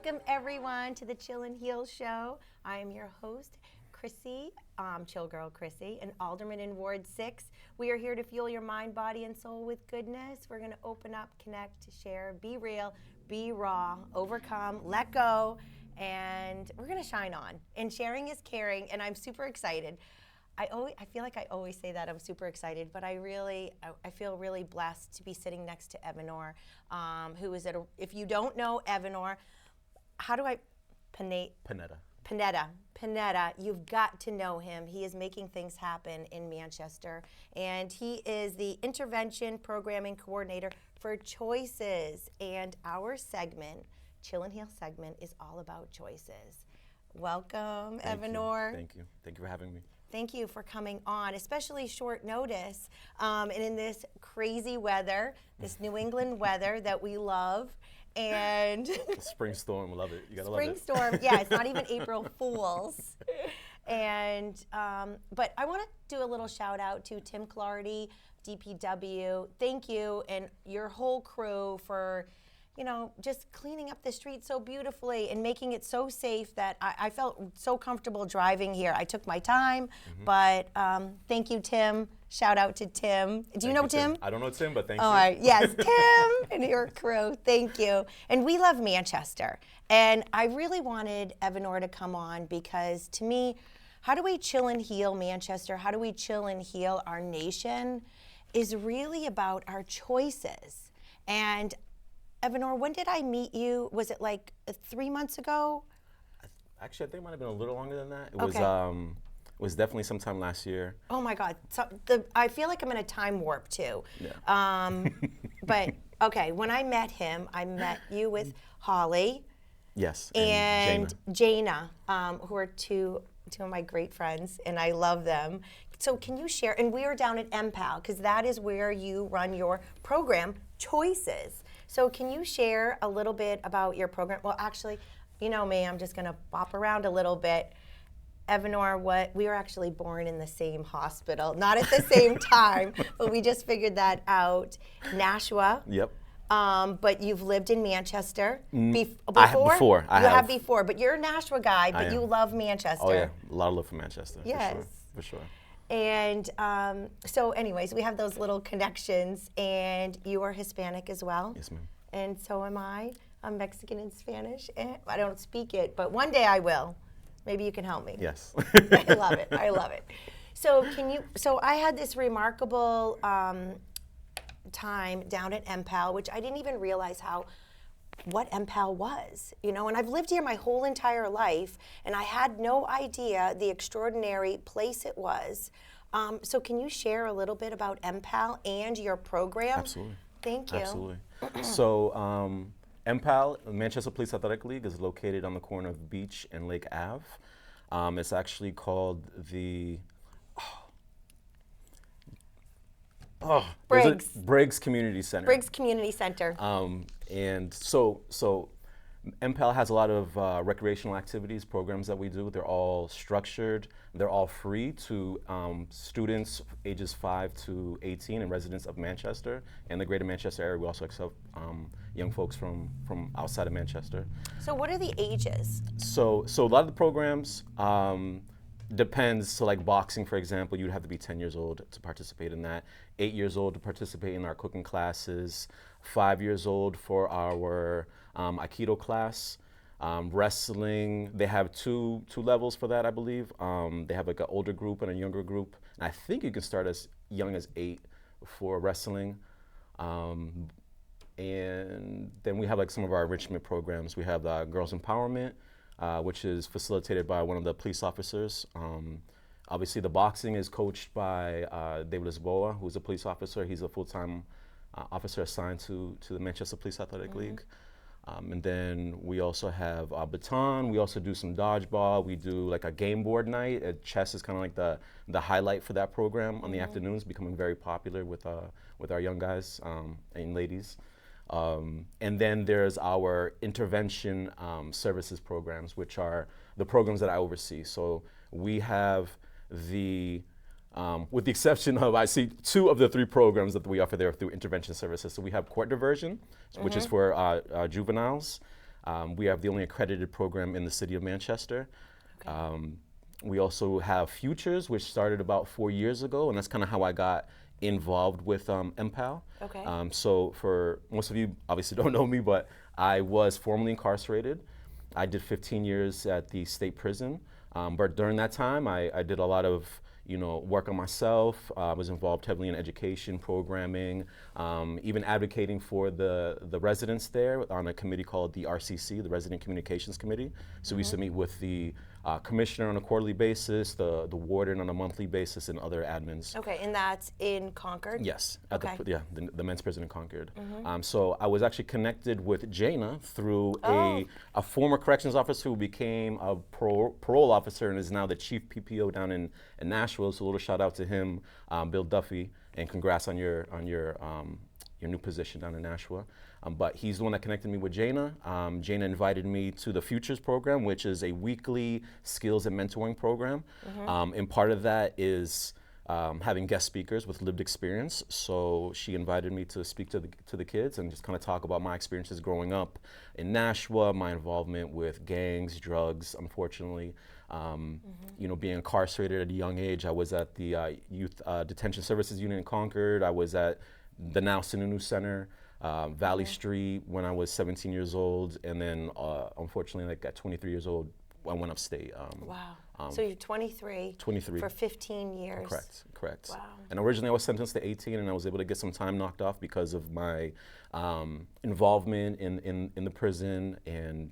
Welcome everyone to the Chill and Heal Show. I am your host, Chrissy, Chill Girl Chrissy, an alderman in Ward 6. We are here to fuel your mind, body, and soul with goodness. We're going to open up, connect, share, be real, be raw, overcome, let go, and we're going to shine on. And sharing is caring, and I'm super excited. I feel like I always say that I'm super excited, but I feel really blessed to be sitting next to Evenor, who is if you don't know Evenor, Pineda, you've got to know him. He is making things happen in Manchester, and he is the Intervention Programming Coordinator for Choices, and our segment, Chill and Heal segment, is all about choices. Welcome, Evenor. Thank you for having me. Thank you for coming on, especially short notice, and in this crazy weather, this New England weather that we love, and spring storm, love it. You gotta love it. Spring storm, yeah. It's not even April Fools, and but I want to do a little shout out to Tim Clardy, DPW. Thank you and your whole crew for, just cleaning up the street so beautifully and making it so safe that I felt so comfortable driving here. I took my time, but thank you, Tim. Shout out to Tim. Do you know Tim? I don't know Tim, but thank you. All right, yes, Tim and your crew, thank you. And we love Manchester. And I really wanted Evenor to come on because to me, how do we chill and heal Manchester? How do we chill and heal our nation is really about our choices. And Evenor, when did I meet you? Was it like 3 months ago? Actually, I think it might have been a little longer than that. It was definitely sometime last year. Oh my God! So I feel like I'm in a time warp too. Yeah. But okay, when I met him, I met you with Holly. Yes. And Jaina, who are two of my great friends, and I love them. So can you share? And we were down at MPAL because that is where you run your program, Choices. So can you share a little bit about your program? Well, actually, you know me, I'm just going to bop around a little bit. Evenor, we were actually born in the same hospital, not at the same time, but we just figured that out. Nashua. Yep. But you've lived in Manchester before? I have before, but you're a Nashua guy, but you love Manchester. Oh yeah, a lot of love for Manchester. Yes. For sure. And so anyways, we have those little connections, and you are Hispanic as well. Yes, ma'am. And so am I. I'm Mexican and Spanish. And I don't speak it, but one day I will. Maybe you can help me. Yes. I love it. I love it. So so I had this remarkable time down at MPAL, which I didn't even realize what MPAL was, and I've lived here my whole entire life, and I had no idea the extraordinary place it was. So can you share a little bit about MPAL and your program? Absolutely. Thank you. Absolutely. So MPAL, Manchester Police Athletic League, is located on the corner of Beach and Lake Ave. It's actually called the Briggs Community Center. Briggs Community Center. And so MPAL has a lot of recreational activities, programs that we do. They're all structured. They're all free to students ages 5 to 18 and residents of Manchester and the greater Manchester area. We also accept young folks from outside of Manchester. So what are the ages? So a lot of the programs depends. So like boxing, for example, you'd have to be 10 years old to participate in that. 8 years old to participate in our cooking classes. 5 years old for our Aikido class. Wrestling, they have two levels for that, I believe. They have like an older group and a younger group. And I think you can start as young as 8 for wrestling. And then we have like some of our enrichment programs. We have Girls Empowerment, which is facilitated by one of the police officers. Obviously, the boxing is coached by David Lisboa, who's a police officer. He's a full-time officer assigned to the Manchester Police Athletic League. And then we also have baton. We also do some dodgeball. We do like a game board night. Chess is kind of like the highlight for that program on the afternoons, becoming very popular with our young guys and ladies. And then there's our intervention services programs, which are the programs that I oversee. So we have with the exception of, I see 2 of the 3 programs that we offer there through intervention services. So we have court diversion, which is for juveniles. We have the only accredited program in the city of Manchester. Okay. We also have Futures, which started about 4 years ago, and that's kind of how I got involved with MPAL. Okay. So for most of you, obviously don't know me, but I was formerly incarcerated. I did 15 years at the state prison, but during that time, I did a lot of work on myself. I was involved heavily in education, programming, even advocating for the residents there on a committee called the RCC, the Resident Communications Committee. So we used to meet with the commissioner on a quarterly basis, the warden on a monthly basis, and other admins. Okay, and that's in Concord? Yes, Okay. the men's prison in Concord. So I was actually connected with Jana through a former corrections officer who became a parole officer and is now the chief PPO down in Nashville. So a little shout out to him, Bill Duffy, and congrats on your new position down in Nashville. But he's the one that connected me with Jana. Jana invited me to the Futures program, which is a weekly skills and mentoring program. And part of that is having guest speakers with lived experience. So she invited me to speak to the kids and just kind of talk about my experiences growing up in Nashua, my involvement with gangs, drugs, unfortunately. Being incarcerated at a young age. I was at the Youth Detention Services Unit in Concord. I was at the now Sununu Center, Valley Street when I was 17 years old. And then unfortunately, like at 23 years old, I went upstate. Wow. So you're 23. 23. For 15 years. Correct. Wow. And originally I was sentenced to 18, and I was able to get some time knocked off because of my involvement in the prison and,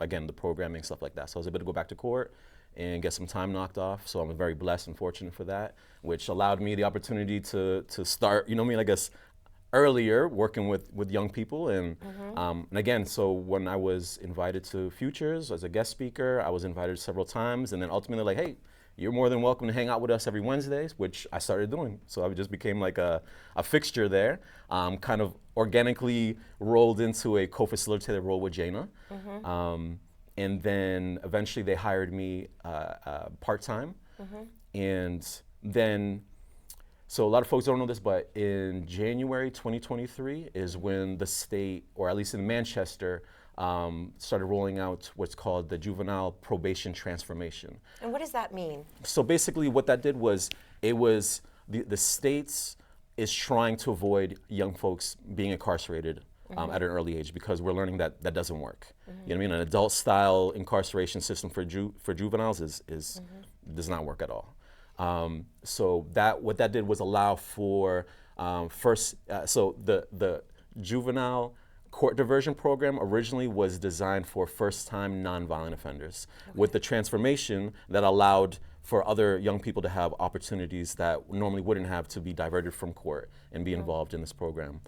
again, the programming, stuff like that. So I was able to go back to court and get some time knocked off. So I'm very blessed and fortunate for that, which allowed me the opportunity to start, I guess, earlier working with young people. And again, so when I was invited to Futures as a guest speaker, I was invited several times, and then ultimately like, hey, you're more than welcome to hang out with us every Wednesdays, which I started doing. So I just became like a fixture there, kind of organically rolled into a co-facilitator role with Jana. And then eventually they hired me part-time. And then, so a lot of folks don't know this, but in January 2023 is when the state, or at least in Manchester, started rolling out what's called the Juvenile Probation Transformation. And what does that mean? So basically what that did was, it was the states is trying to avoid young folks being incarcerated at an early age, because we're learning that that doesn't work. You know what I mean? An adult style incarceration system for juveniles does not work at all. So what that did was allow for so the juvenile court diversion program originally was designed for first-time nonviolent offenders, with the transformation that allowed for other young people to have opportunities that normally wouldn't have, to be diverted from court and be involved in this program.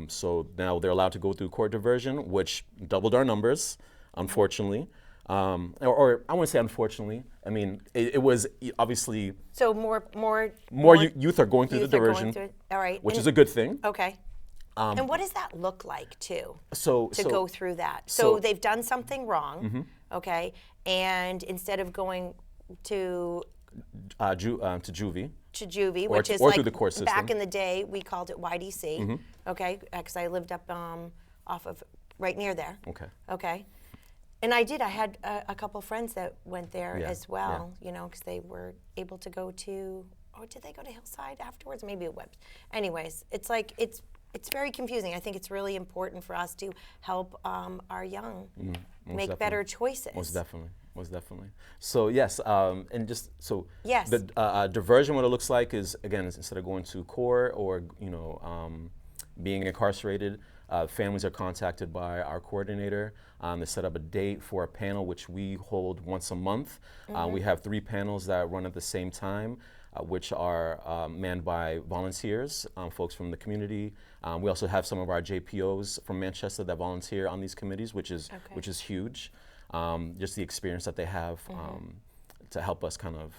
So now they're allowed to go through court diversion, which doubled our numbers, unfortunately. Or I wouldn't say unfortunately. I mean, it was obviously. So more youth are going through the diversion, all right, which is a good thing. Okay. And what does that look like too? To go through that. So they've done something wrong, okay, and instead of going to juvie. To juvie, Or which to- is or like through the court system. back in the day we called it YDC, okay, because I lived up off of right near there. Okay. Okay. And I had a couple friends that went there Yeah, as well, because they were able to go to, or did they go to Hillside afterwards? Maybe it Webb's. Anyways, it's like, it's very confusing. I think it's really important for us to help our young make definitely. better choices. Most definitely. So yes, and just so Yes. the diversion, what it looks like is, again, is instead of going to court or being incarcerated, families are contacted by our coordinator. They set up a date for a panel, which we hold once a month. We have 3 panels that run at the same time, which are manned by volunteers, folks from the community. We also have some of our JPOs from Manchester that volunteer on these committees, which is huge. Just the experience that they have to help us kind of,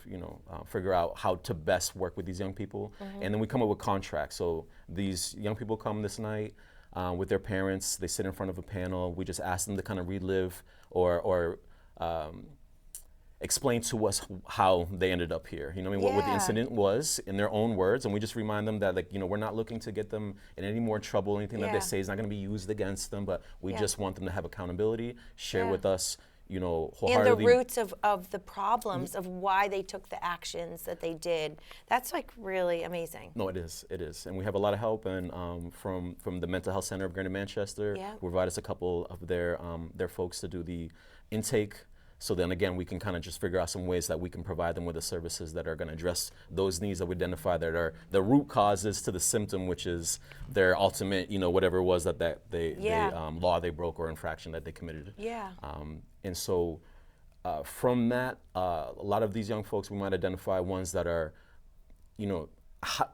figure out how to best work with these young people. And then we come up with contracts. So these young people come this night with their parents. They sit in front of a panel. We just ask them to kind of relive or explain to us how they ended up here. You know what I mean? What the Yeah. incident was in their own words, and we just remind them that, like, you know, we're not looking to get them in any more trouble. Anything that Yeah. they say is not going to be used against them, but we Yeah. just want them to have accountability, share Yeah. with us, you know, And the wholeheartedly. roots of the problems of why they took the actions that they did. That's like really amazing. No, it is. It is, and we have a lot of help, and from the Mental Health Center of Greater Manchester, Yeah. who provide us a couple of their folks to do the intake. So then again, we can kind of just figure out some ways that we can provide them with the services that are going to address those needs that we identify that are the root causes to the symptom, which is their ultimate, you know, whatever it was that Yeah. law they broke or infraction that they committed. Yeah. And so from that, a lot of these young folks, we might identify ones that are, you know,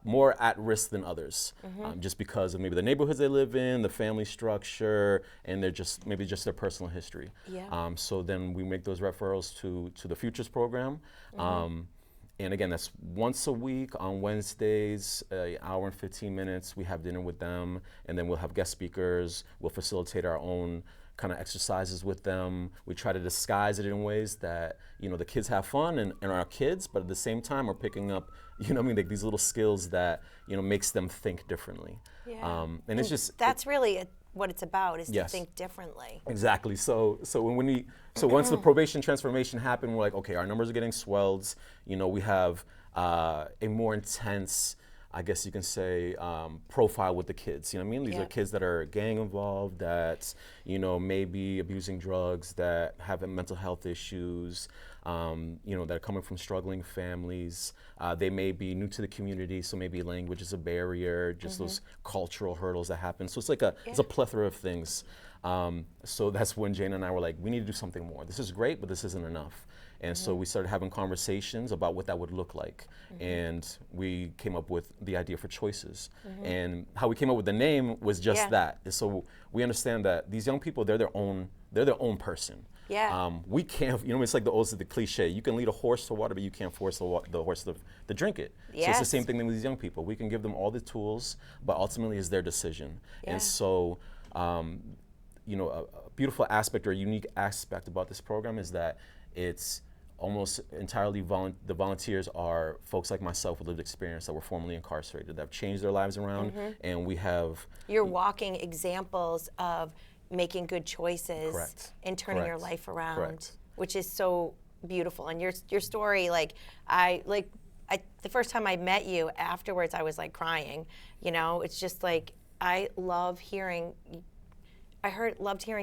more at risk than others, just because of maybe the neighborhoods they live in, the family structure, and they're just maybe just their personal history. Yeah. So then we make those referrals to the Futures program. And again, that's once a week on Wednesdays, an hour and 15 minutes. We have dinner with them, and then we'll have guest speakers. We'll facilitate our own kind of exercises with them. We try to disguise it in ways that, you know, the kids have fun and are kids, but at the same time we're picking up, you know what I mean, like these little skills that, you know, makes them think differently. Yeah. And it's just That's really what it's about, is Yes. to think differently. exactly. So once the probation transformation happened, we're like, okay, our numbers are getting swelled. You know, we have a more intense, I guess you can say, profile with the kids. You know what I mean? These Yeah. are kids that are gang involved, that, you know, maybe abusing drugs, that have mental health issues, you know, that are coming from struggling families. They may be new to the community, so maybe language is a barrier, just those cultural hurdles that happen. So it's like it's a plethora of things. So that's when Jane and I were like, we need to do something more. This is great, but this isn't enough. And so we started having conversations about what that would look like. And we came up with the idea for Choices. And how we came up with the name was just Yeah. that. And so we understand that these young people, they're their own person. Yeah. We can't, you know, it's like the cliche. You can lead a horse to water, but you can't force the horse to drink it. So it's the Yes. same thing with these young people. We can give them all the tools, but ultimately it's their decision. Yeah. And so, you know, a beautiful aspect or a unique aspect about this program is that it's almost entirely the volunteers are folks like myself with lived experience that were formerly incarcerated, that have changed their lives around, and we have You're walking examples of making good choices Correct. and turning your Correct. life around, Correct. which is so beautiful. And your story, the first time I met you, afterwards I was like crying. You know, it's just like loved hearing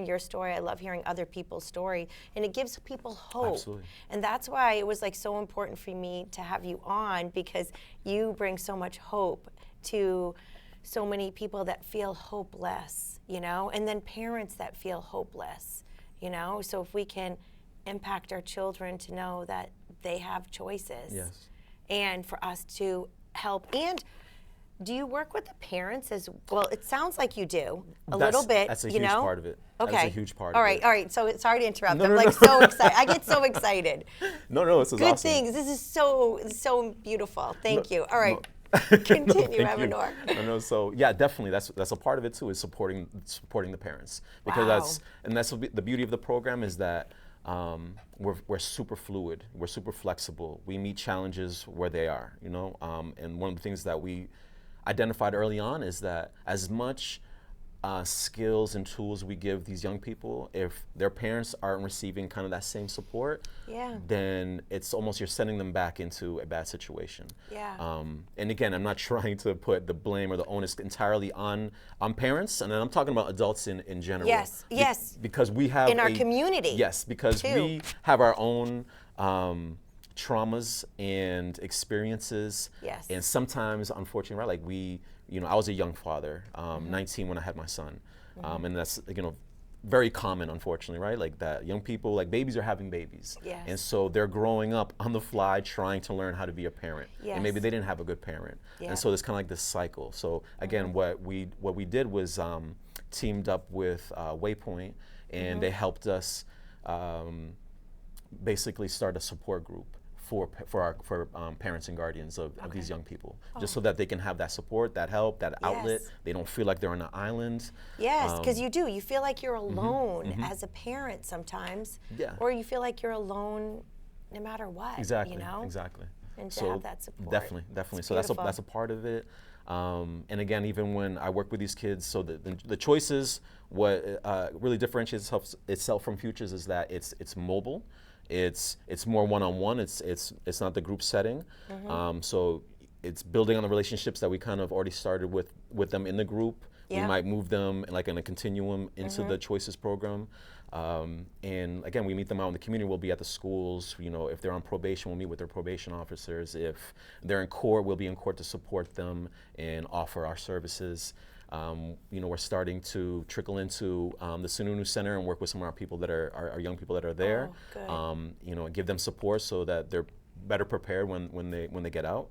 your story. I love hearing other people's story, and it gives people hope. Absolutely. And that's why it was like so important for me to have you on, because you bring so much hope to so many people that feel hopeless, you know, and then parents that feel hopeless, you know. So if we can impact our children to know that they have choices, Yes. and for us to help. And do you work with the parents as well? It sounds like you do a little bit. That's a you huge know? part of it. Okay. That's a huge part All of right, it. all right. So sorry to interrupt. No, I'm no, like no. so excited. I get so excited. No, this is Good awesome. things. This is so beautiful. Thank you. All right. No. Continue, Thank you. Evenor. No, so yeah, definitely. That's a part of it too, is supporting the parents, because Wow. that's the beauty of the program, is that we're super fluid, we're super flexible. We meet challenges where they are, you know. And one of the things that we identified early on is that as much skills and tools we give these young people, if their parents aren't receiving kind of that same support, Yeah. then it's almost you're sending them back into a bad situation. Yeah. And again, I'm not trying to put the blame or the onus entirely on parents, and I'm talking about adults in general. Yes, yes. Because we have In our community, Yes, because too. we have our own traumas and experiences. Yes. And sometimes, unfortunately, right, like I was a young father, 19 when I had my son, and that's, you know, very common, unfortunately, right? Like that young people, like babies are having babies. Yes. And so they're growing up on the fly trying to learn how to be a parent. Yes. And maybe they didn't have a good parent. Yeah. And so there's kind of like this cycle. So again, what we did was teamed up with Waypoint, and they helped us basically start a support group for parents and guardians of these young people, just so that they can have that support, that help, that outlet. Yes. They don't feel like they're on an island. Yes, because you do. You feel like you're alone as a parent sometimes. Yeah. Or you feel like you're alone no matter what. Exactly. You know? Exactly. And to So have that support. definitely. It's So beautiful. that's a part of it. And again, even when I work with these kids, so the choices, what really differentiates itself from Futures is that it's mobile, it's more one-on-one. It's not the group setting. So it's building on the relationships that we kind of already started with them in the group. Yeah. We might move them like in a continuum into the Choices program. And again, we meet them out in the community. We'll be at the schools. You know, if they're on probation, we'll meet with their probation officers. If they're in court, we'll be in court to support them and offer our services. You know, we're starting to trickle into the Sununu Center and work with some of our people that are our young people that are there. Oh, good. You know, and give them support so that they're better prepared when they get out.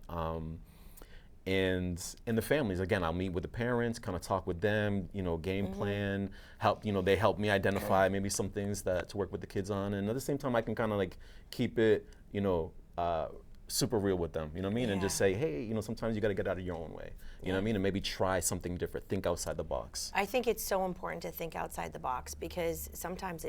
And the families, again, I'll meet with the parents, kind of talk with them, you know, game plan, help, you know, they help me identify maybe some things that to work with the kids on. And at the same time, I can kind of like keep it, you know, super real with them, you know what I mean? And just say, hey, you know, sometimes you got to get out of your own way, you know what I mean? And maybe try something different, think outside the box. I think it's so important to think outside the box because sometimes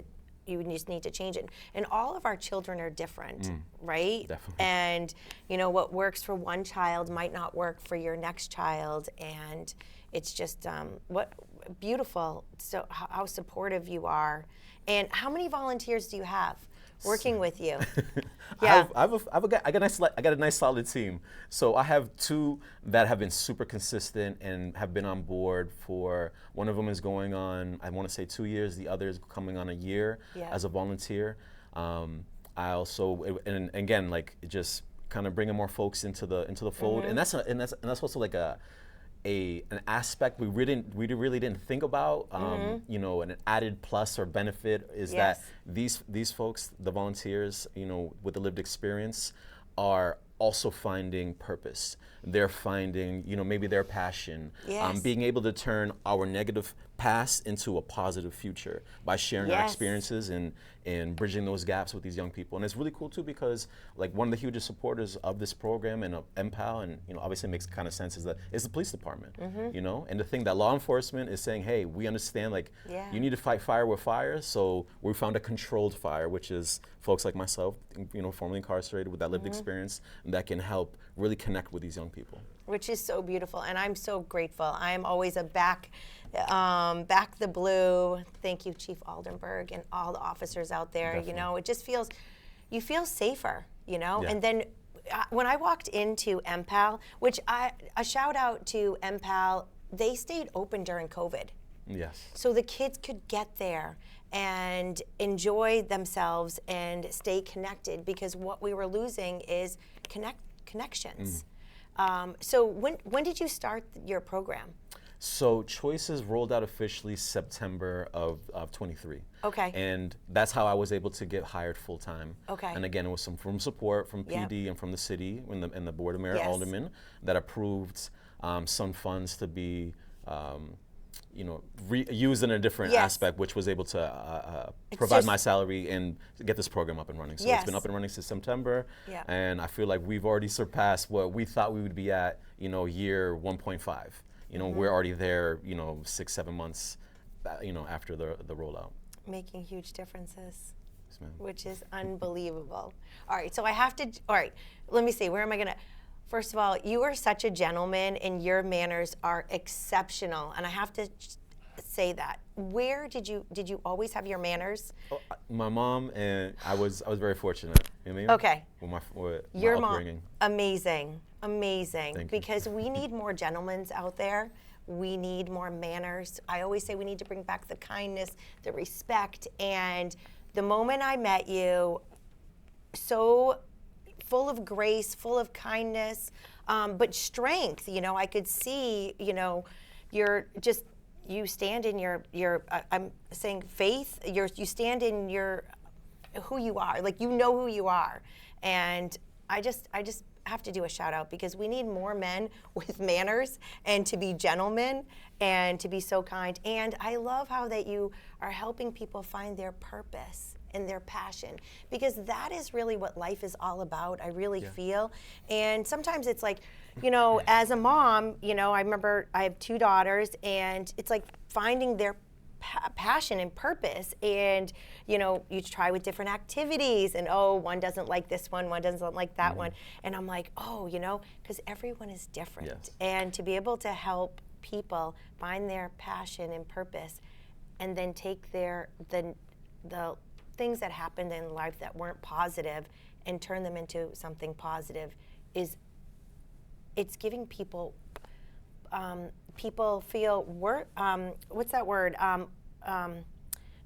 you just need to change it. And all of our children are different, right? Definitely. And you know, what works for one child might not work for your next child. And it's just what beautiful, so how supportive you are. And how many volunteers do you have working with you? Yeah. I got a nice solid team. So I have two that have been super consistent and have been on board for, one of them is going on, I want to say 2 years, the other is coming on a year as a volunteer. I also, and again, like just kind of bringing more folks into the fold. And that's also like an aspect we really didn't think about. You know, an added plus or benefit is that these folks, the volunteers, you know, with the lived experience, are also finding purpose. They're finding, you know, maybe their passion, being able to turn our negative past into a positive future by sharing our experiences and bridging those gaps with these young people. And it's really cool too because like one of the hugest supporters of this program and of MPAL, and you know, obviously it makes kind of sense, is the police department. You know, and the thing that law enforcement is saying, hey, we understand like you need to fight fire with fire. So we found a controlled fire, which is folks like myself, you know, formerly incarcerated with that lived experience, that can help really connect with these young people. Which is so beautiful, and I'm so grateful. I'm always a back the blue. Thank you, Chief Aldenberg, and all the officers out there. Definitely. You know, it just you feel safer, you know? And then when I walked into MPAL, which a shout out to MPAL, they stayed open during COVID. Yes. So the kids could get there and enjoy themselves and stay connected, because what we were losing is connections. So when did you start your program? So Choices rolled out officially September of 23. Okay. And that's how I was able to get hired full time. Okay. And again, it was from support from PD and from the city and the Board of Mayor Aldermen that approved some funds to be you know, used in a different aspect, which was able to provide my salary and get this program up and running. So it's been up and running since September, and I feel like we've already surpassed what we thought we would be at, you know, year 1.5. You know, we're already there, you know, 6-7 months, you know, after the rollout. Making huge differences. Yes, ma'am. Which is unbelievable. All right, so I have to, all right, let me see, where am I gonna, first of all, you are such a gentleman and your manners are exceptional, and I have to say that. Where did you always have your manners? Oh, my mom, and I was very fortunate. You know what I mean? Okay. With Your my upbringing. mom, amazing. Thank you. Because we need more gentlemen out there. We need more manners. I always say we need to bring back the kindness, the respect, and the moment I met you, so full of grace, full of kindness, but strength. You know, I could see, you know, you stand in your I'm saying faith. You stand in your who you are. Like, you know who you are, and I just have to do a shout out, because we need more men with manners and to be gentlemen and to be so kind. And I love how that you are helping people find their purpose and their passion, because that is really what life is all about, I really feel. And sometimes it's like, you know, as a mom, you know, I remember I have 2 daughters, and it's like finding their passion and purpose, and you try with different activities, and one doesn't like this one doesn't like that one, and I'm like, because everyone is different. Yes. And to be able to help people find their passion and purpose, and then take the things that happened in life that weren't positive and turn them into something positive, it's giving people feel what's that word?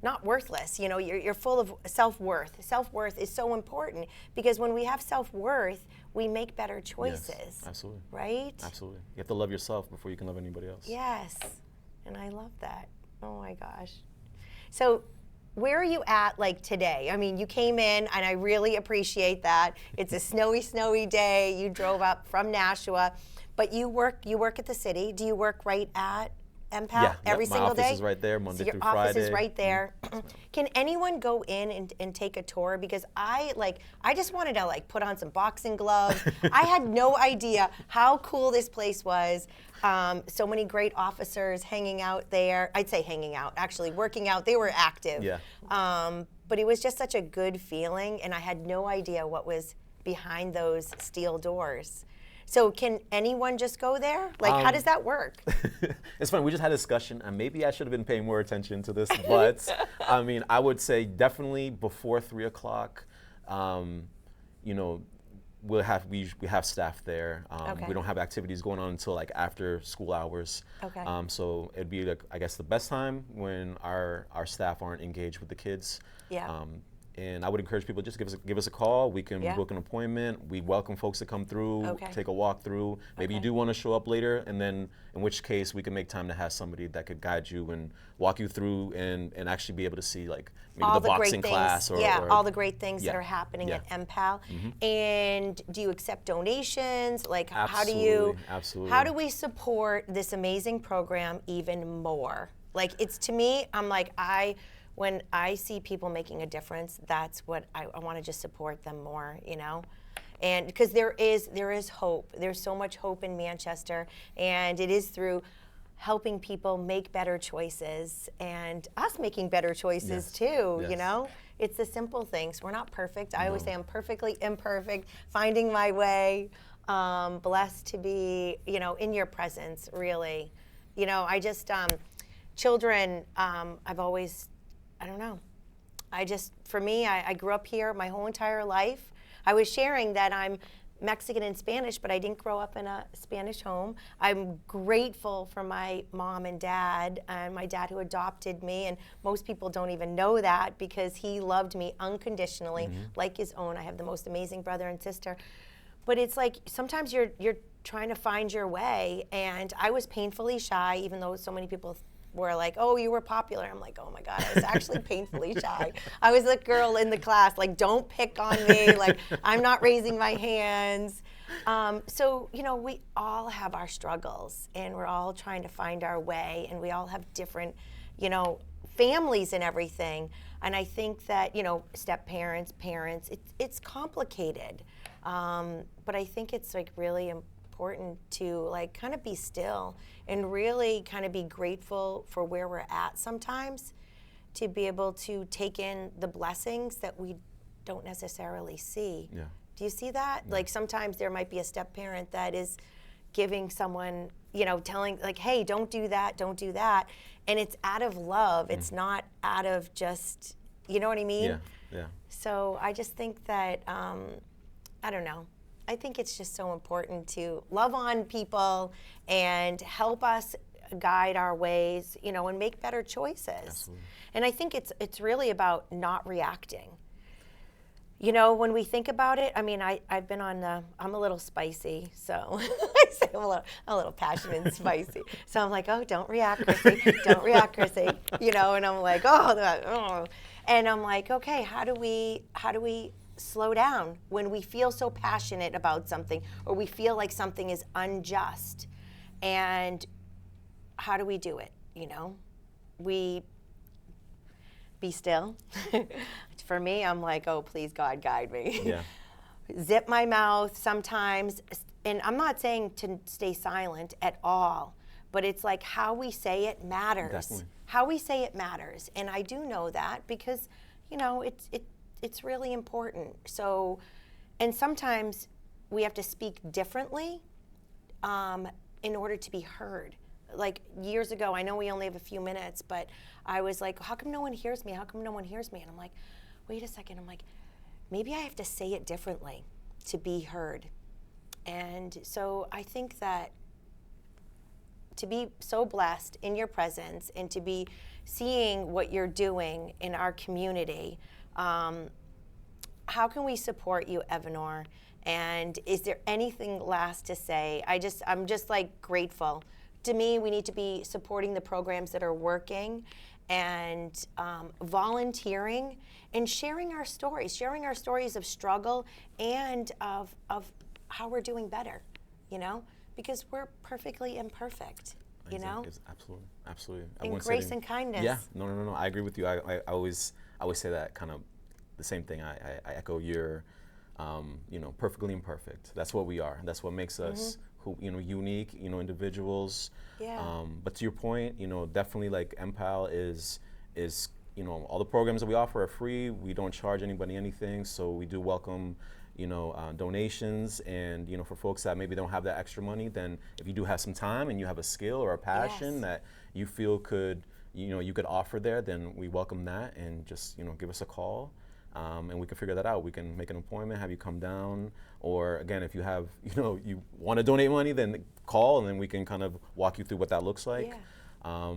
Not worthless. You're full of self-worth. Self-worth is so important, because when we have self-worth, we make better choices. Yes, absolutely. Right? Absolutely. You have to love yourself before you can love anybody else. Yes. And I love that. Oh my gosh. So where are you at today? I mean, you came in, and I really appreciate that. It's a snowy day. You drove up from Nashua, but you work at the city. Do you work right at MPAL every single day? My office is right there, Monday through Friday. Your office is right there. Can anyone go in and take a tour? Because I just wanted to put on some boxing gloves. I had no idea how cool this place was. So many great officers hanging out there. I'd say hanging out, actually working out. They were active. Yeah. But it was just such a good feeling, and I had no idea what was behind those steel doors. So can anyone just go there? How does that work? It's funny, we just had a discussion, and maybe I should have been paying more attention to this, but I mean, I would say definitely before 3 o'clock, we have staff there. Okay. We don't have activities going on until after school hours. Okay. So it'd be I guess the best time when our staff aren't engaged with the kids. Yeah. And I would encourage people, just give us a call. We can book an appointment. We welcome folks to come through, take a walk through. Maybe you do want to show up later, and then in which case we can make time to have somebody that could guide you and walk you through and actually be able to see maybe all the boxing class or all the great things that are happening at MPAL. And do you accept donations? How do you? Absolutely. How do we support this amazing program even more? It's, to me, I'm when I see people making a difference, that's what I want to just support them more, And because there is hope. There's so much hope in Manchester, and it is through helping people make better choices and us making better choices too, Yes. It's the simple things. We're not perfect. I always say I'm perfectly imperfect, finding my way, blessed to be, in your presence, really. I just, children, I've always, I don't know. For me, I grew up here my whole entire life. I was sharing that I'm Mexican and Spanish, but I didn't grow up in a Spanish home. I'm grateful for my mom and dad, and my dad who adopted me, and most people don't even know that, because he loved me unconditionally, like his own. I have the most amazing brother and sister. But it's sometimes you're trying to find your way, and I was painfully shy, even though so many people were like, oh, you were popular. I'm like, oh my God, I was actually painfully shy. I was the girl in the class, don't pick on me, I'm not raising my hands. So, we all have our struggles, and we're all trying to find our way, and we all have different, families and everything. And I think that, step parents, it's complicated. But I think it's really important to kind of be still and really kind of be grateful for where we're at sometimes, to be able to take in the blessings that we don't necessarily see. Yeah. Do you see that? Yeah. Sometimes there might be a step parent that is giving someone, telling hey, don't do that. And it's out of love. It's not out of just, you know what I mean? Yeah. So I just think that, I don't know. I think it's just so important to love on people and help us guide our ways, and make better choices. Absolutely. And I think it's really about not reacting. When we think about it, I mean, I've been I'm a little spicy, so I say I'm a little passionate and spicy. So I'm like, oh, don't react, Chrissy. Don't react, Chrissy. And I'm like, oh. And I'm like, okay, how do we slow down when we feel so passionate about something, or we feel like something is unjust? And how do we do it? We be still. For me, I'm like, oh, please, God, guide me. Yeah. Zip my mouth sometimes. And I'm not saying to stay silent at all, but it's how we say it matters. Definitely. how we say it matters. And I do know that because, you know, it's really important. So, and sometimes we have to speak differently in order to be heard. Like years ago, I know we only have a few minutes, but I was like, how come no one hears me? How come no one hears me? And I'm like, wait a second. I'm like, maybe I have to say it differently to be heard. And so I think that to be so blessed in your presence and to be seeing what you're doing in our community, how can we support you, Evenor? And is there anything last to say? I'm just like grateful. To me, we need to be supporting the programs that are working and volunteering and sharing our stories of struggle and of how we're doing better, you know, because we're perfectly imperfect, you know? Absolutely. In grace and kindness. Yeah, no. I agree with you. I always say that kind of the same thing. I echo your, you know, perfectly imperfect. That's what we are. That's what makes us, who, you know, unique, you know, individuals. Yeah. But to your point, you know, definitely like MPAL is, you know, all the programs that we offer are free. We don't charge anybody anything. So we do welcome, you know, donations. And, you know, for folks that maybe don't have that extra money, then if you do have some time and you have a skill or a passion that you feel could, you know, you could offer there, then we welcome that. And just, you know, give us a call. And we can figure that out. We can make an appointment, have you come down, or again, if you have, you know, you want to donate money, then call, and then we can kind of walk you through what that looks like. Yeah.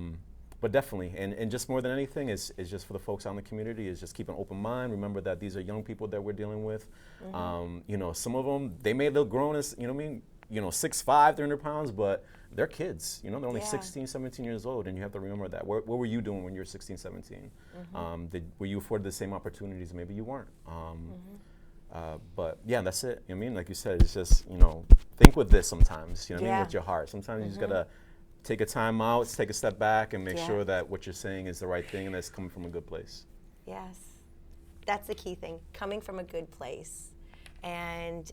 But definitely, and just more than anything, is just for the folks out in the community, is just keep an open mind. Remember that these are young people that we're dealing with. You know, some of them, they may look grown as, you know what I mean, you know, 6'5", 300 pounds, but they're kids, you know, they're only 16, 17 years old, and you have to remember that. What were you doing when you were 16, 17? Were you afforded the same opportunities? Maybe you weren't. But yeah, that's it. I mean, like you said, it's just, you know, think with this sometimes, you know what I mean, with your heart. Sometimes you just gotta take a time out, take a step back, and make sure that what you're saying is the right thing and that's coming from a good place. Yes, that's the key thing, coming from a good place. And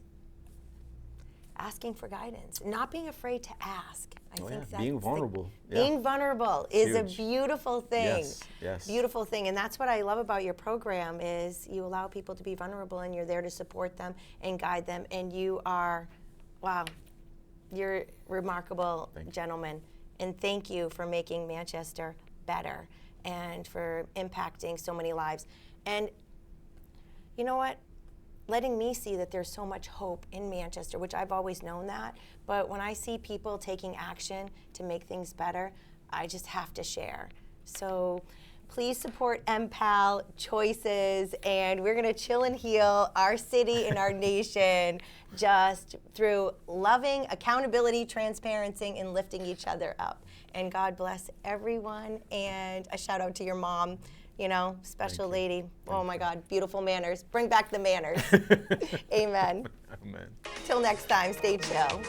asking for guidance, not being afraid to ask. I think that's being vulnerable. Being vulnerable is a beautiful thing. Yes. Beautiful thing. And that's what I love about your program is you allow people to be vulnerable and you're there to support them and guide them. And you are, wow, you're remarkable gentleman. And thank you for making Manchester better and for impacting so many lives. And you know what? Letting me see that there's so much hope in Manchester, which I've always known that. But when I see people taking action to make things better, I just have to share. So please support MPAL choices, and we're gonna chill and heal our city and our nation just through loving, accountability, transparency, and lifting each other up. And God bless everyone, and a shout out to your mom. You know, special lady. Oh my God, beautiful manners. Bring back the manners. Amen. Amen. Till next time, stay chill.